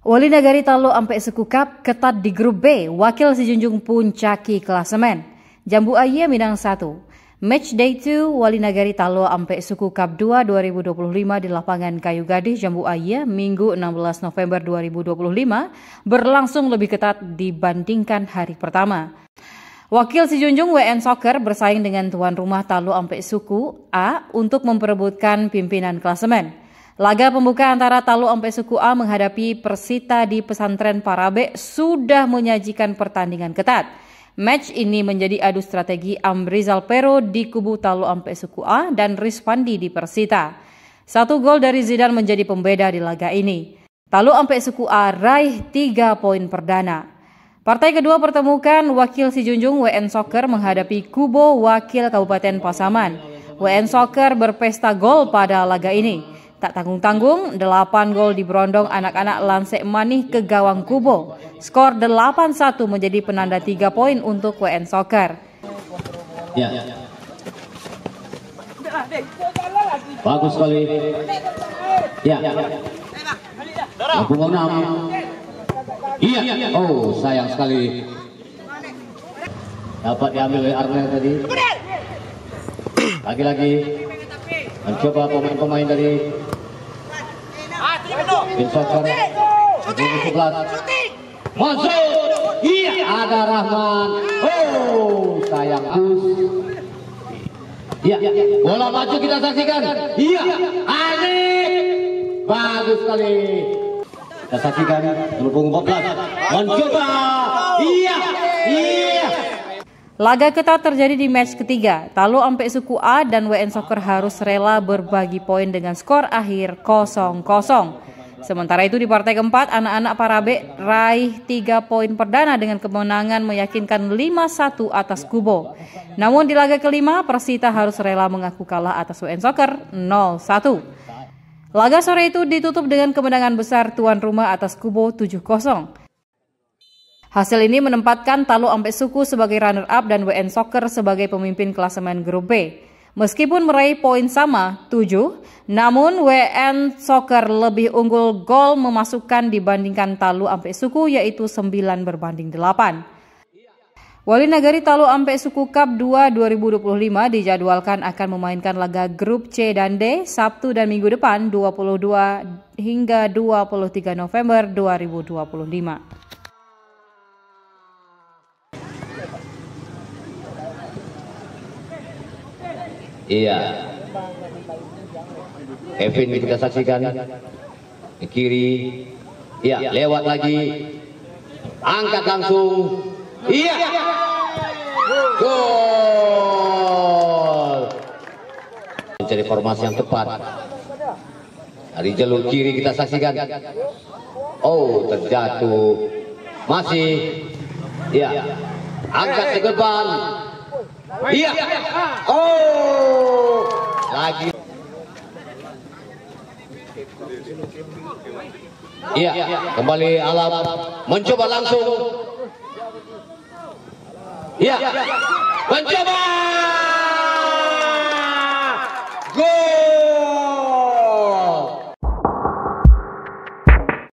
Wali Nagari Talo Ampe Suku Cup ketat di grup B, wakil Sijunjung puncaki klasemen. Jambu Aye Minang 1. Match Day 2 Wali Nagari Talo Ampe Suku Cup 2 2025 di lapangan Kayu Gadih Jambu Aye Minggu 16 November 2025 berlangsung lebih ketat dibandingkan hari pertama. Wakil Sijunjung WN Soccer bersaing dengan tuan rumah Talo Ampe Suku A untuk memperebutkan pimpinan klasemen. Laga pembuka antara Talo Ampe Suku A menghadapi Persita di Pesantren Parabe sudah menyajikan pertandingan ketat. Match ini menjadi adu strategi Amrizal Pero di kubu Talo Ampe Suku A dan Rizfandi di Persita. 1 gol dari Zidan menjadi pembeda di laga ini. Talo Ampe Suku A raih 3 poin perdana. Partai kedua pertemukan wakil Sijunjung WN Soccer menghadapi kubu wakil Kabupaten Pasaman. WN Soccer berpesta gol pada laga ini. Tak tanggung-tanggung, 8 gol diberondong anak-anak Lansek Manih ke gawang Kubo. Skor 8-1 menjadi penanda 3 poin untuk WN Soccer. Ya. Bagus sekali. Ya. Punggung 6. Iya. Oh, sayang sekali. Dapat diambil oleh Arnel tadi. Lagi-lagi mencoba pemain-pemain dari Bin Soccer 11 masuk. Iya, ada Rahman. Oh, sayang. Iya, bola maju kita saksikan. Iya, Anik. Bagus sekali. Kita saksikan punggung 14 mencoba. Iya. Laga ketat terjadi di match ketiga. Talo Ampe Suku A dan WN Soccer harus rela berbagi poin dengan skor akhir 0-0. Sementara itu di partai keempat, anak-anak Parabe raih 3 poin perdana dengan kemenangan meyakinkan 5-1 atas Kubo. Namun di laga kelima, Persita harus rela mengaku kalah atas WN Soccer 0-1. Laga sore itu ditutup dengan kemenangan besar tuan rumah atas Kubo 7-0. Hasil ini menempatkan Talo Ampe Suku sebagai runner-up dan WN Soccer sebagai pemimpin klasemen grup B. Meskipun meraih poin sama, 7, namun WN Soccer lebih unggul gol memasukkan dibandingkan Talo Ampe Suku yaitu 9 berbanding 8. Wali Nagari Talo Ampe Suku Cup 2 2025 dijadwalkan akan memainkan laga grup C dan D Sabtu dan Minggu depan 22 hingga 23 November 2025. Iya. Kevin kita saksikan di kiri. Iya, lewat lagi. Angkat langsung. Iya. Gol. Mencari formasi yang tepat. Dari jalur kiri kita saksikan. Oh, terjatuh. Masih. Iya. Angkat ke depan. Iya. Oh, lagi. Iya, kembali Alam mencoba langsung. Iya, mencoba.